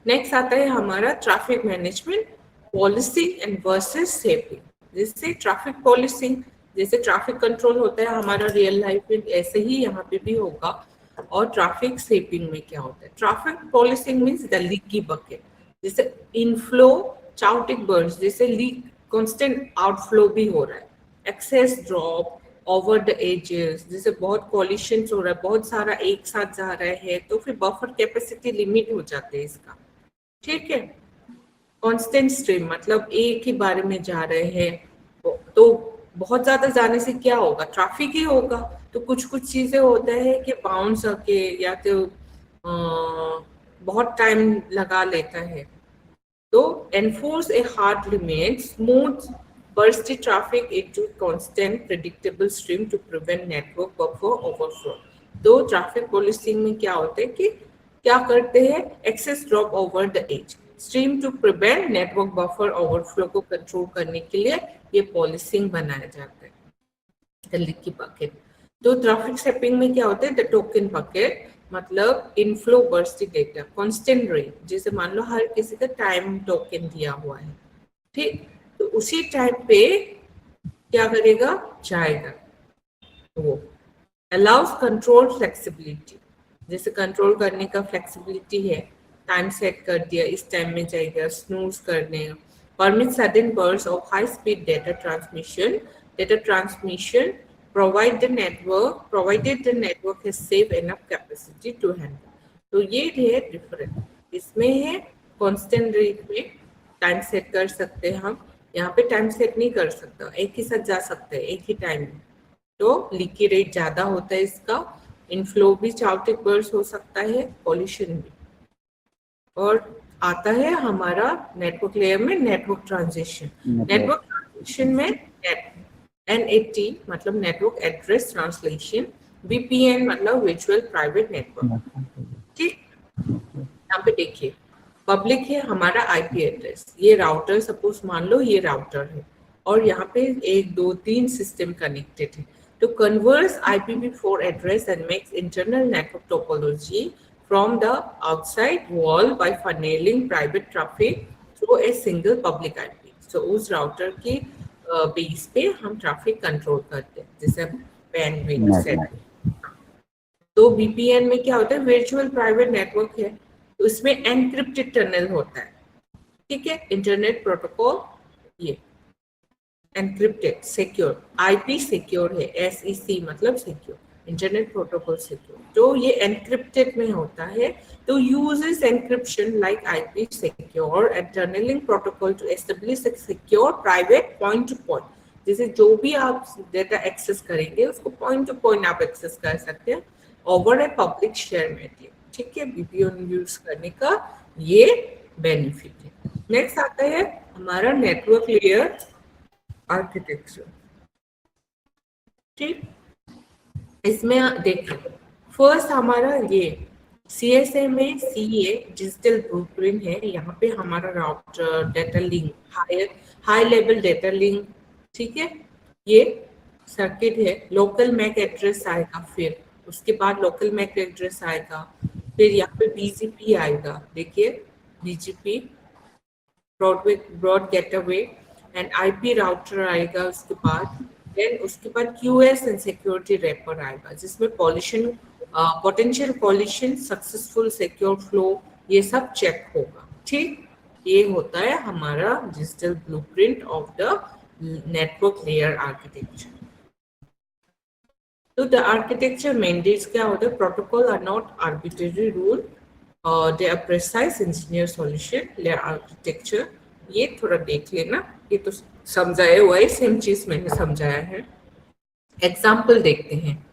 नेक्स्ट आता है हमारा traffic management policy and versus safety. जैसे ट्रैफिक पॉलिसी, जैसे ट्रैफिक कंट्रोल होता है हमारा रियल लाइफ में, ऐसे ही यहाँ पे भी होगा। और ट्रैफिक सेपिंग में क्या होता है? Traffic policy means the leaky bucket, जैसे इनफ्लो चाउटिक बर्ड्स, जैसे लीक कांस्टेंट आउटफ्लो भी हो रहा है, excess drop over the edges, जैसे बहुत कॉलिशन हो रहा है, बहुत सारा एक साथ जा रहा है, तो फिर बफर कैपेसिटी लिमिट हो जाते हैं इसका। ठीक है, कांस्टेंट स्ट्रीम मतलब एक ही बारे में जा रहे हैं, तो बहुत ज्यादा जाने से क्या होगा? ट्रैफिक ही होगा। तो कुछ कुछ चीजें होता है कि बाउंस होके या तो बहुत टाइम लगा लेता है। तो enforce a hard limit smooth bursty traffic into constant predictable stream to prevent network buffer overflow। तो ट्रैफिक पॉलिसिंग में क्या होता है कि क्या करते हैं? Excess drop over the edge stream to prevent network buffer overflow को कंट्रोल करने के लिए ये पॉलिसिंग बनाया जाता है, द लीकी बकेट। तो ट्रैफिक सेपिंग में क्या होता है? द टोकन बकेट मतलब inflow bursty data constant rate, जैसे मान लो हर किसी का टाइम टोकन दिया हुआ है, ठीक, तो उसी टाइम पे क्या करेगा? जाएगा। वो अलाउज कंट्रोल फ्लेक्सिबिलिटी, जैसे कंट्रोल करने का फ्लेक्सिबिलिटी है, टाइम सेट कर दिया, इस टाइम में जाएगा, स्नूज करने। Permit sudden burst of high speed data transmission provided the network has safe enough capacity to handle। तो ये है डिफरेंट, इसमें है कांस्टेंट रेट में टाइम सेट कर सकते हैं हम, यहाँ पे टाइम सेट नहीं कर सकता, एक ही साथ जा सकते हैं एक ही टाइम में, तो लीकी रेट ज्यादा होता है इसका, इनफ्लो भी चाउटिक बर्स्ट हो सकता है, पॉल्यूशन भी। और आता है हमारा नेटवर्क लेयर में नेटवर्क ट्रांजिशन। नेटवर्क ट्रांजिशन में NAT मतलब नेटवर्क एड्रेस ट्रांसलेशन, VPN मतलब वर्चुअल प्राइवेट नेटवर्क। ठीक, यहाँ पे देखिए पब्लिक है हमारा IP एड्रेस, ये राउटर, सपोज मान लो ये राउटर है और यहाँ पे 1 2 3 सिस्टम कनेक्टेड है, तो converse IPv4 address and makes internal network topology from the outside wall by funneling private traffic through a single public IP। so उस राउटर की बेस पे हम ट्रैफिक कंट्रोल करते हैं, जैसे बैंडविड्थ सेट। तो VPN में क्या होता है? वर्चुअल प्राइवेट नेटवर्क है, तो इसमें एनक्रिप्टेड टनल होता है, ठीक है, इंटरनेट प्रोटोकॉल ये एनक्रिप्टेड सिक्योर, IP सिक्योर है, SEC मतलब सिक्योर, इंटरनेट प्रोटोकॉल सिक्योर, तो ये एनक्रिप्टेड में होता है। तो uses encryption like IP secure and tunneling protocol to establish a secure private point to point, जैसे जो भी आप डेटा एक्सेस करेंगे उसको पॉइंट टू पॉइंट आप एक्सेस कर सकते हैं over a public share medium. ठीक है, VPN यूज करने का ये बेनिफिट है। नेक्स्ट आता है हमारा नेटवर्क लेयर आर्किटेक्चर। ठीक, इसमें देखिए फर्स्ट हमारा ये CSA में CA डिजिटल ब्लूप्रिंट है, यहाँ पे हमारा router data link high level data link, ठीक है, ये सर्किट है, लोकल मैक एड्रेस आएगा, फिर उसके बाद लोकल मैक एड्रेस आएगा, फिर यहाँ पे BGP आएगा, देखिए BGP broad gateway and IP router आएगा, उसके बाद देन उसके बाद QoS एंड सिक्योरिटी रैपर आएगा, जिसमें pollution potential pollution successful secure flow ये सब चेक होगा। ठीक, ये होता है हमारा digital blueprint of the network layer architecture. तो द आर्किटेक्चर मैंडेट्स क्या होता है? Protocol are not arbitrary rule, they are precise engineer solution layer architecture. ये थोड़ा देख लेना, ये तो समझाया हुआ है, सेम चीज मैंने समझाया है। एग्जाम्पल देखते हैं।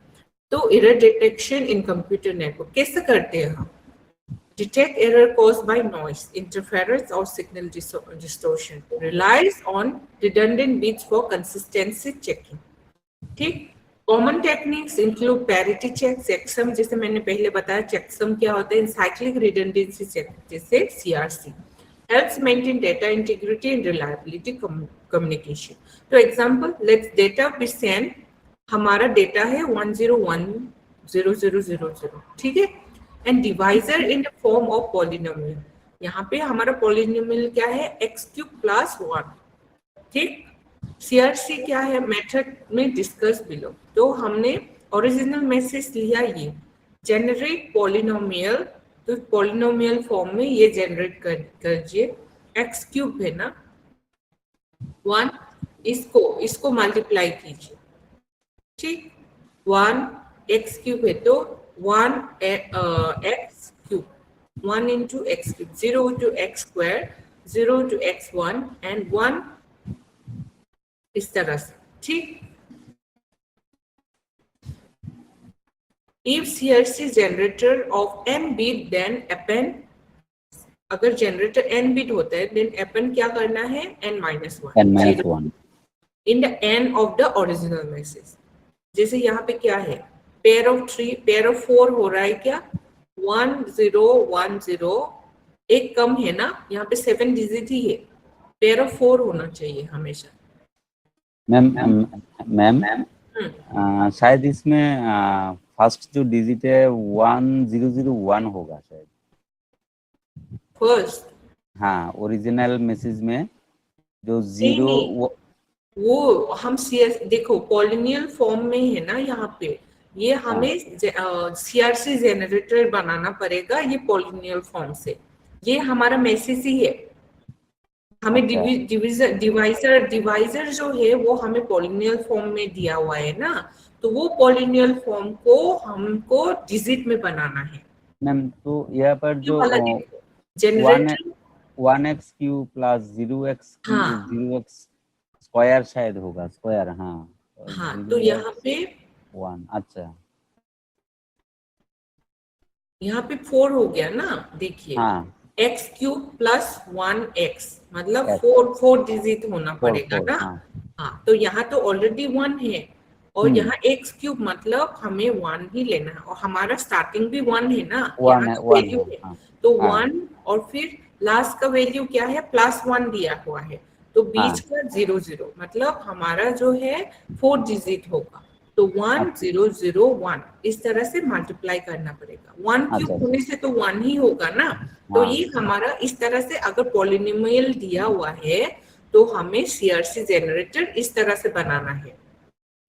तो एरर डिटेक्शन इन कंप्यूटर नेटवर्क कैसे करते हैं हम? Detect error caused by noise, interference or signal distortion, relies on redundant bits for consistency checking। ठीक, common techniques include parity check, checksum, जैसे मैंने पहले बताया चेकसम क्या होता है, साइक्लिक रिडंडेंसी चेक जैसे CRC, helps maintain data integrity and reliability communication। तो example, let's data be send, हमारा डेटा है 1010000, ठीक है, and divisor in the form of polynomial, यहाँ पे हमारा पॉलिनोमियल क्या है, x³ + 1, ठीक। CRC क्या है, मेथड में डिस्कस बिलो। तो हमने ओरिजिनल मैसेज लिया, ये जनरेट पॉलिनोमियल, तो पॉलिनोमियल फॉर्म में ये जनरेट करिए। x³ है ना 1, इसको मल्टीप्लाई कीजिए, ठीक। 1 x³ है तो 1 x³ 1 into x³, 0 to x², 0 to x1 and 1 इस तरह से, ठीक। If CRC generator of n bit then append, अगर जनरेटर n बिट होता है then append क्या करना है, n-1 in the end of the original message। जैसे यहाँ पे क्या है, pair of 3, pair of 4 हो रहा है क्या, 1 0 1 0, एक कम है ना, यहाँ पे 7 डिजिट ही है, pair of 4 होना चाहिए हमेशा। मैम शायद इसमें फर्स्ट जो डिजिट है 1001 होगा शायद फर्स्ट। हाँ, ओरिजिनल मैसेज में जो 0 वो हम देखो पॉलिनियल फॉर्म में है ना, यहाँ पे ये हमें CRC जनरेटर बनाना पड़ेगा, ये पॉलिनियल फॉर्म से, ये हमारा मैसेज ही है। हमें डिवाइजर जो है वो हमें पॉलिनियल फॉर्म में दिया हुआ है ना, तो वो पॉलिनियल फॉर्म को हमको डिजिट में बनाना है मैम। तो यहाँ पर जो जनरेटर 1x³ + 0x² शायद होगा, स्क्वायर। हाँ तो यहाँ पे 1, अच्छा यहाँ पे 4 हो गया ना, देखिए x³ + 1x मतलब 4 डिजिट होना पड़ेगा ना। हाँ तो यहाँ तो ऑलरेडी 1 है और यहाँ x³ मतलब हमें 1 ही लेना है और हमारा स्टार्टिंग भी 1 है ना, यहाँ तो वैल्यू है तो 1 और फिर लास्ट का वैल्यू क्या है, +1 दिया हुआ है, तो बीच का 0 0 मतलब हमारा जो है 4 डिजिट होगा, तो 1 0 0 1 इस तरह से मल्टीप्लाई करना पड़ेगा। 1³ होने से तो 1 ही होगा ना, तो ये हमारा इस तरह से अगर पॉलिनोमियल दिया हुआ है तो हमें CRC जनरेटर इस तरह से बनाना है।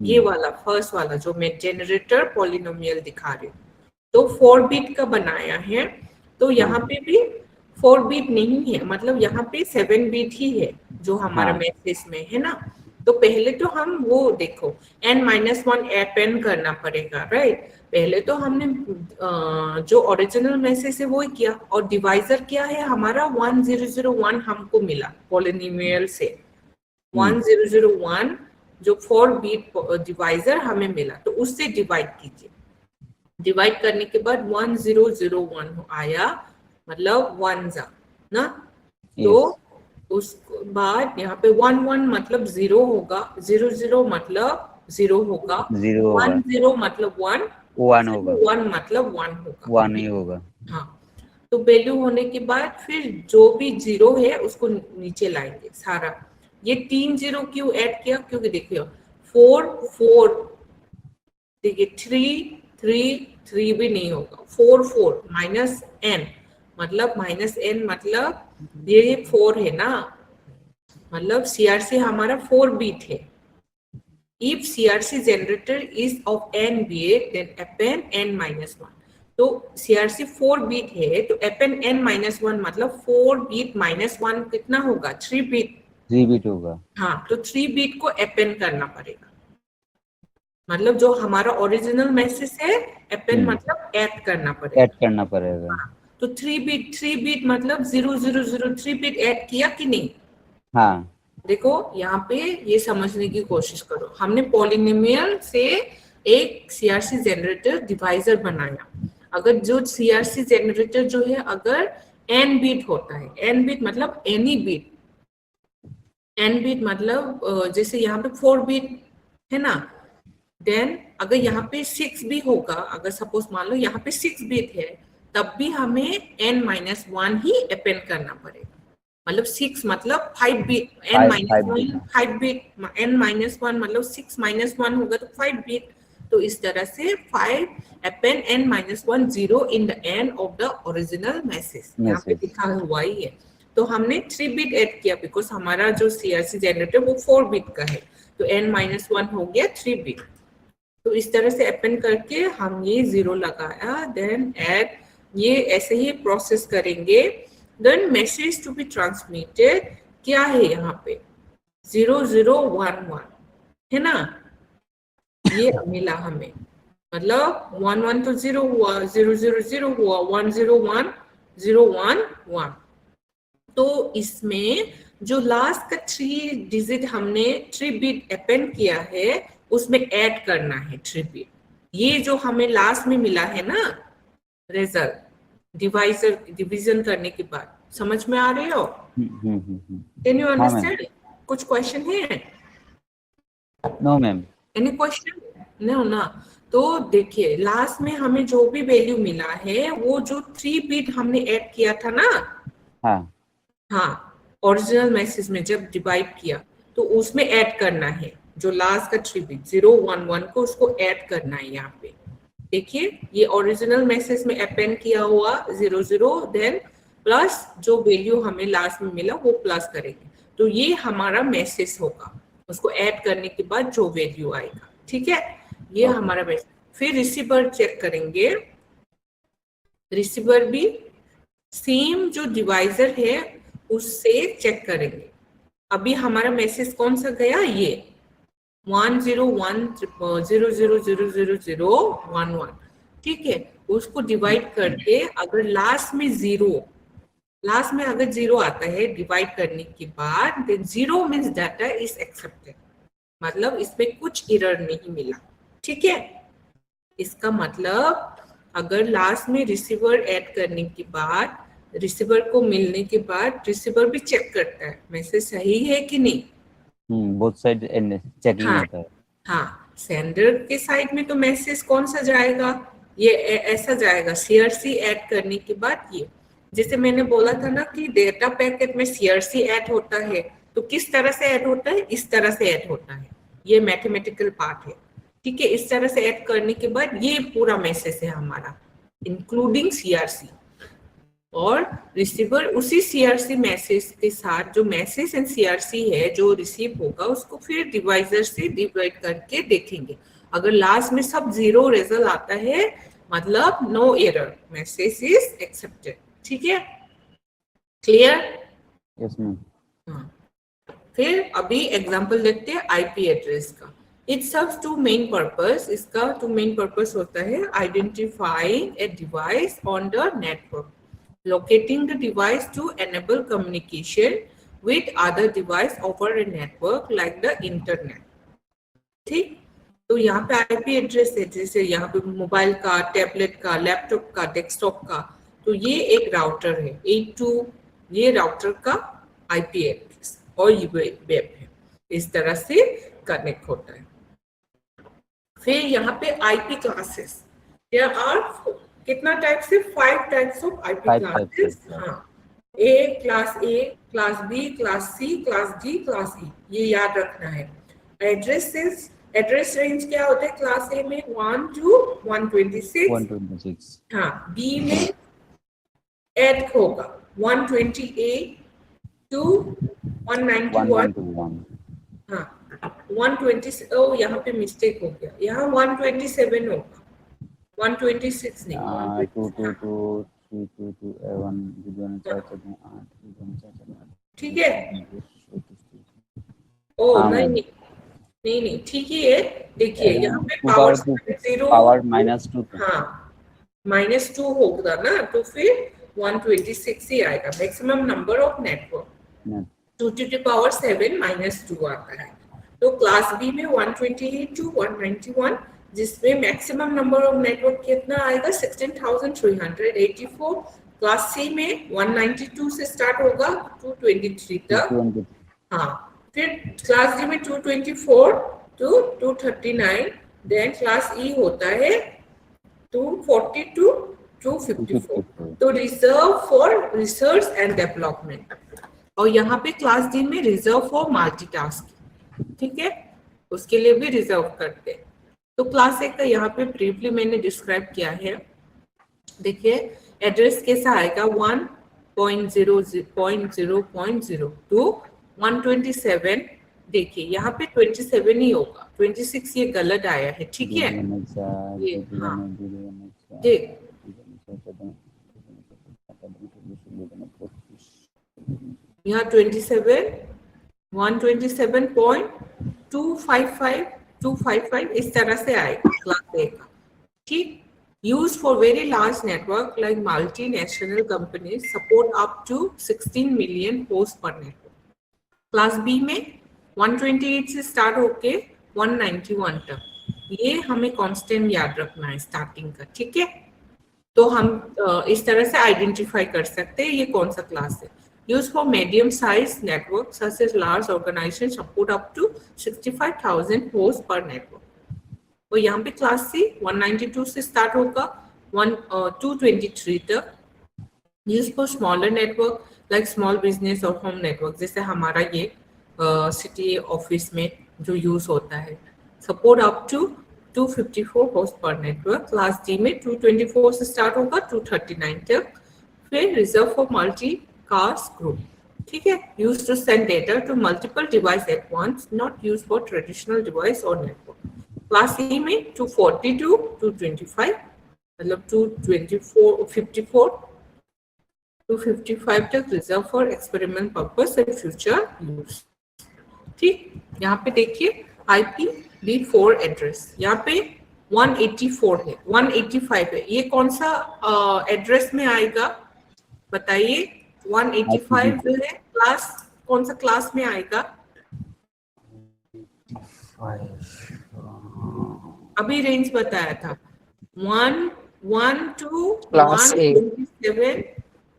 ये वाला फर्स्ट वाला जो मैं जनरेटर पॉलिनोमियल दिखा रही हूँ, तो 4 बिट का बनाया है, तो यहाँ पे भी 4 बिट नहीं है, मतलब यहाँ पे 7 बिट ही है जो हमारा मैसेज में है ना। तो पहले तो हम वो देखो n-1 append करना पड़ेगा, राइट। पहले तो हमने जो ओरिजिनल मैसेज है वो किया, और डिवाइजर क्या है हमारा 1001 हमको मिला पॉलिनोमियल से, 1001 जो 4 बिट डिवाइजर हमें मिला, तो उससे डिवाइड कीजिए। डिवाइड करने के बाद 1001 आया, मतलब 1 ना, तो उसके बाद यहाँ पे 1 1 मतलब 0 होगा, 0 0 मतलब 0 होगा, 1 0 मतलब 1 होगा, 1 मतलब 1 होगा, 1 ही होगा। हाँ तो वैल्यू होने के बाद फिर जो भी 0 है उसको नीचे लाएंगे सारा। ये 3 0 क्यों ऐड किया, क्योंकि देखिए 4 4 देखिए 3 3 3 भी नहीं होगा, 4 4 -n मतलब -n मतलब ये 4 है ना, मतलब CRC हमारा 4 बिट है। If CRC generator is of n bit then append n-1, तो CRC 4 बिट है तो append n-1 मतलब 4 बिट -1 कितना होगा, 3 बिट होगा। हाँ तो 3 बिट को append करना पड़ेगा, मतलब जो हमारा ओरिजिनल मैसेज है append मतलब ऐड करना पड़ेगा। तो 3 बिट मतलब 0 0 0 3 बिट ऐड किया कि नहीं। हाँ देखो यहाँ पे ये समझने की कोशिश करो, हमने पॉलिनोमियल से एक CRC जनरेटर डिवाइजर बनाया। अगर जो CRC जनरेटर जो है अगर n बिट होता है, n बिट मतलब एनी बिट, n बिट मतलब जैसे यहाँ पे 4 बिट है ना, देन अगर यहाँ पे 6 भी होगा, अगर सपोज मान लो यहाँ पे 6 बिट है, तब भी हमें n-1 ही append करना पड़ेगा, मतलब 6 मतलब 5 बिट, n-1 5 बिट, n-1 मतलब 6 -1 होगा तो 5 बिट, तो इस तरह से 5 append n-1 0 in the end of the original message, यहाँ पे लिखा हुआ ही है। तो हमने 3 बिट ऐड किया बिकॉज हमारा जो CRC जनरेटर वो 4 बिट का है, तो n-1 हो गया 3 बिट। तो इस तरह से अपेंड करके हम ये 0 लगाया, देन ऐड, ये ऐसे ही प्रोसेस करेंगे। Then message to be transmitted क्या है यहाँ पे 0011 है ना, ये मिला हमें, मतलब 11 तो 0 हुआ, 000 हुआ, 101 011। तो इसमें जो लास्ट का 3 डिजिट हमने 3 बिट अपेंड किया है उसमें ऐड करना है 3 बिट। ये जो हमें लास्ट में मिला है ना रिजल्ट डिवीजन करने के बाद, समझ में आ रहे हो? Can you understand? कुछ क्वेश्चन है? No ma'am. Any question? No ना। तो देखिए लास्ट में हमें जो भी वैल्यू मिला है वो जो 3 बिट हमने ऐड किया था ना, हाँ ओरिजिनल मैसेज में जब डिवाइड किया तो उसमें ऐड करना है जो लास्ट का 3 बिट 011 को, उसको ऐड करना है यहाँ पे। देखिए ये ओरिजिनल मैसेज में अपेंड किया हुआ 00, देन प्लस जो वैल्यू हमें लास्ट में मिला वो प्लस करेंगे, तो ये हमारा मैसेज होगा। उसको ऐड करने के बाद जो वैल्यू आएगा, ठीक है, ये हमारा मैसेज। फिर रिसीवर चेक करेंगे, रिसीवर भी सेम जो डिवाइजर है उससे चेक करेंगे। अभी हमारा मैसेज कौन सा गया, ये 10100000011, ठीक है, उसको डिवाइड करके अगर लास्ट में अगर 0 आता है डिवाइड करने के बाद, then 0 means data is accepted, मतलब इसमें कुछ एरर नहीं मिला, ठीक है। इसका मतलब अगर लास्ट में रिसीवर ऐड करने के बाद, रिसीवर को मिलने के बाद रिसीवर भी चेक करता है मैसेज सही है कि नहीं, बोथ साइड चेकिंग होता है। हाँ, सेंडर के साइड में तो मैसेज कौन सा जाएगा, ये ऐसा जाएगा CRC ऐड करने के बाद। ये जैसे मैंने बोला था ना कि डेटा पैकेट में CRC ऐड होता है, तो किस तरह से ऐड होता है, इस तरह से ऐड होता है, ये मैथमेटिकल पार्ट है, ठीक है। इस तरह से ऐड करने के बाद ये पूरा मैसेज है हमारा इंक्लूडिंग CRC, और रिसीवर उसी CRC मैसेज के साथ जो मैसेज एंड CRC है जो रिसीव होगा उसको फिर डिवाइजर से डिवाइड करके देखेंगे। अगर लास्ट में सब 0 रिजल्ट आता है मतलब no error, message is accepted, ठीक है, क्लियर? Yes ma'am. फिर अभी एग्जांपल देखते हैं IP एड्रेस का। इट सर्व्स 2 मेन पर्पस, इसका 2 मेन पर्पस होता है identifying a device on the network, locating the device to enable communication with other device over a network like the internet, ठीक। तो यहाँ पे IP एड्रेस है, जैसे यहाँ पे मोबाइल का, टैबलेट का, लैपटॉप का, डेस्कटॉप का, तो ये एक राउटर है 82, ये राउटर का IP एड्रेस और ये वेब है, इस तरह से कनेक्ट होता है। फिर यहाँ पे IP क्लासेस, there are कितना टाइप से 5 टाइप्स ऑफ IP क्लासेस, हाँ, class A, class B, class C, class D, class E, ये याद रखना है। एड्रेस रेंज क्या होता है क्लास A में 1 to 126, हाँ, B में 8 होगा 128 to 191, हाँ 120, ओ यहाँ पे मिस्टेक हो गया, यहाँ 127 होगा, 126 नहीं, ठीक है। ओ नहीं ठीक ही है। देखिए यहाँ पे पावर 0 पावर -2, हाँ -2 होगा ना, तो फिर 126 ही आएगा maximum number of network, 2 to the power 7 -2 आता है। तो क्लास बी में 128 to 191, जिसमें मैक्सिमम नंबर ऑफ नेटवर्क कितना आएगा 16,384। क्लास सी में 192 से स्टार्ट होगा 223 तक, हाँ। फिर क्लास डी में 224 to 239, देन क्लास ई होता है 240 to 254। तो reserve for research and development, और यहाँ पे क्लास डी में रिजर्व फॉर मल्टीटास्किंग, ठीक है, उसके लिए भी रिजर्व करते हैं। तो क्लास A का यहाँ पे ब्रीफली मैंने डिस्क्राइब किया है। देखिए एड्रेस कैसा आएगा 1.0.0.0 टू 127। देखिए यहाँ पे 27 ही होगा, 26 ये गलत आया है, ठीक है। ये हाँ देख यहाँ 27 127.255 इस तरह से आएगा क्लास A का, ठीक। Used for very large network like multinational companies support up to 16 million hosts per network. Class B में 128 से स्टार्ट होके 191 तक, ये हमें कांस्टेंट याद रखना है स्टार्टिंग का, ठीक है। तो हम इस तरह से आइडेंटिफाई कर सकते हैं ये कौन सा क्लास है। Used for medium sized networks such as large organizations support up to 65,000 hosts per network. और यहाँ पे क्लास C 192 से स्टार्ट होगा 223 तक। Use for smaller network like small business और होम नेटवर्क, जैसे हमारा ये सिटी ऑफिस में जो यूज होता है। सपोर्ट अप टू 254 होस्ट पर नेटवर्क। क्लास D में 224 से स्टार्ट होगा 239 तक। फिर reserve for multicast group, ठीक है। Use to send data to multiple device at once, not use for traditional device और नेटवर्क। क्लास E में 240 टू 225, मतलब 254 तक reserve for experiment purpose and future use, ठीक। यहाँ पे देखिए IPv4 एड्रेस यहाँ पे 184 है, 185 है, ये कौन सा एड्रेस में आएगा बताइए। 185 जो है क्लास, कौन सा क्लास में आएगा? अभी रेंज बताया था 1 to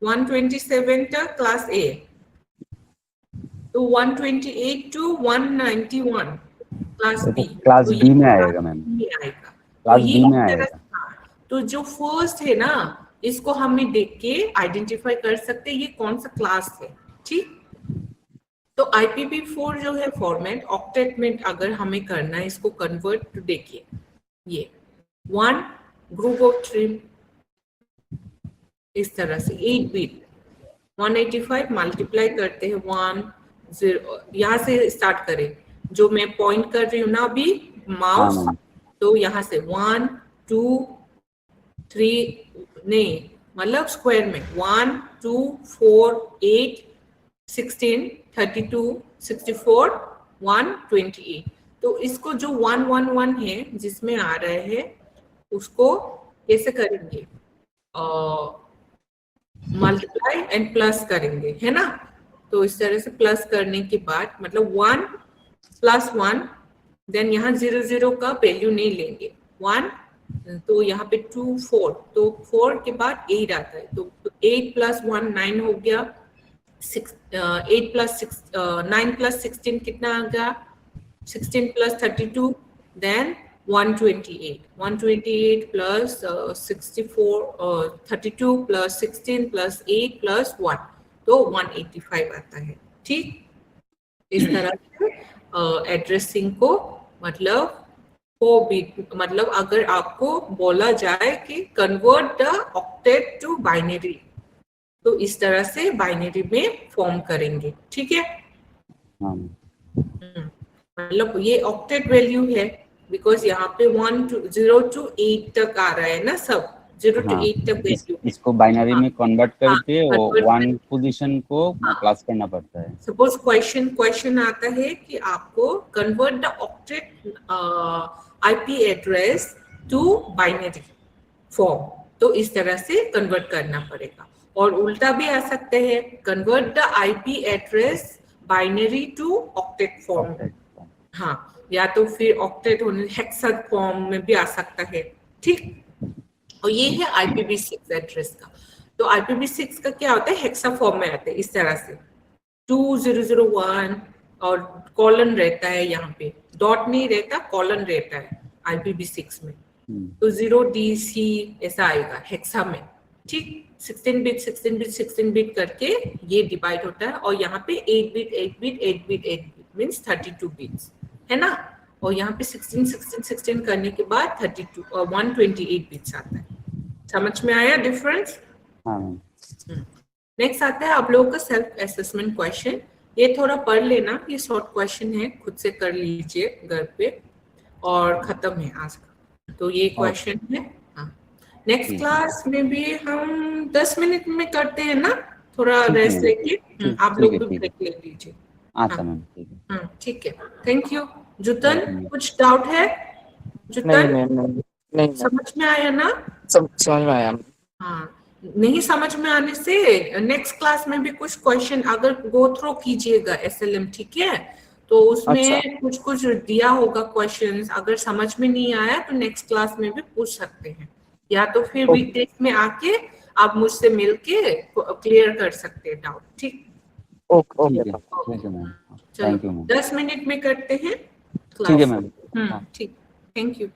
127 तक क्लास A, तो 128 to 191 class B। Class B में आएगा मैम, क्लास B में आएगा। तो जो फर्स्ट है ना, इसको हमें देख के आइडेंटिफाई कर सकते हैं ये कौन सा क्लास है, ठीक। तो IPv4 जो है फॉर्मेट ऑक्टेट में अगर हमें करना है इसको कन्वर्ट, तो देखिए ये 1 ग्रुप ऑफ 3 इस तरह से 8 बिट 185 मल्टीप्लाई करते हैं 1 0, यहाँ से स्टार्ट करें, जो मैं पॉइंट कर रही हूँ ना अभी माउस, तो यहाँ से 1 2 3 नहीं, मतलब स्क्वायर में 1 2 4 8 16 32 64 128। तो इसको जो 111 है जिसमें आ रहे हैं उसको कैसे करेंगे, मल्टीप्लाई एंड प्लस करेंगे, है ना। तो इस तरह से प्लस करने के बाद मतलब 1 + 1, देन यहाँ 0 0 का वैल्यू नहीं लेंगे 1, तो यहाँ पे 2 4, तो 4 के बाद 8 आता है, तो 8 + 1 9 हो गया, 8 + 6 9 + 16 कितना आ गया 16 + 32, देन 128 + 64 32 + 16 + 8 + 1, तो 185 आता है, ठीक। इस तरह से एड्रेसिंग को मतलब मतलब अगर आपको बोला जाए कि convert the octet to binary, तो इस तरह से बाइनरी में फॉर्म करेंगे, ठीक है। मतलब ये ऑक्टेट वैल्यू है बिकॉज यहाँ पे 0 to 8 तक आ रहा है ना, सब 0 to 8 तक वैल्यू। इसको बाइनरी में कन्वर्ट करके 1 पोजीशन को प्लस करना पड़ता है। सपोज क्वेश्चन आता है कि आपको convert the octet IP address to binary form, तो इस तरह से कन्वर्ट करना पड़ेगा। और उल्टा भी आ सकते हैं, convert the IP address binary to octet form, हाँ, या तो फिर ऑक्टेट होने हेक्सा फॉर्म में भी आ सकता है, ठीक। और ये है IPv6 एड्रेस का। तो IPv6 का क्या होता है, हेक्सा फॉर्म में आते हैं इस तरह से 2001 और कॉलन रहता है, यहाँ पे डॉट नहीं रहता, कॉलन रहता है IPv6 में, तो 0DC ऐसा आएगा हेक्सा में, ठीक। 16 बिट करके ये डिवाइड होता है, और यहाँ पे 8 बिट मीन्स 32 बिट्स, है ना। और यहाँ पे 16 करने के बाद 32 और 128 बिट्स आता है। समझ में आया डिफरेंस? हाँ मैम। नेक्स्ट आता है आप लोगों का सेल्फ असेसमेंट क्वेश्चन। ये थोड़ा पढ़ लेना, ये शॉर्ट क्वेश्चन है, खुद से कर लीजिए घर पे और खत्म है आज का। तो ये क्वेश्चन है। हाँ, नेक्स्ट क्लास में भी हम 10 मिनट में करते हैं ना, थोड़ा रेस्ट लेके। आप लोग भी ब्रेक ले लीजिए। अच्छा मैम, ठीक है। ठीक है, थैंक यू। जुतन, कुछ डाउट है? जुतन, नहीं, समझ में आया ना? समझ में आया। हाँ, नहीं समझ में आने से नेक्स्ट क्लास में भी कुछ क्वेश्चन अगर गो थ्रू कीजिएगा एसएलएम, ठीक है? तो उसमें कुछ कुछ दिया होगा क्वेश्चंस, अगर समझ में नहीं आया तो नेक्स्ट क्लास में भी पूछ सकते हैं, या तो फिर वीकडेज में आके आप मुझसे मिलके क्लियर कर सकते हैं डाउट। ठीक, okay, thank you ma'am. 10 minute में करते हैं क्लास। ठीक है मैम। ठीक, थैंक यू।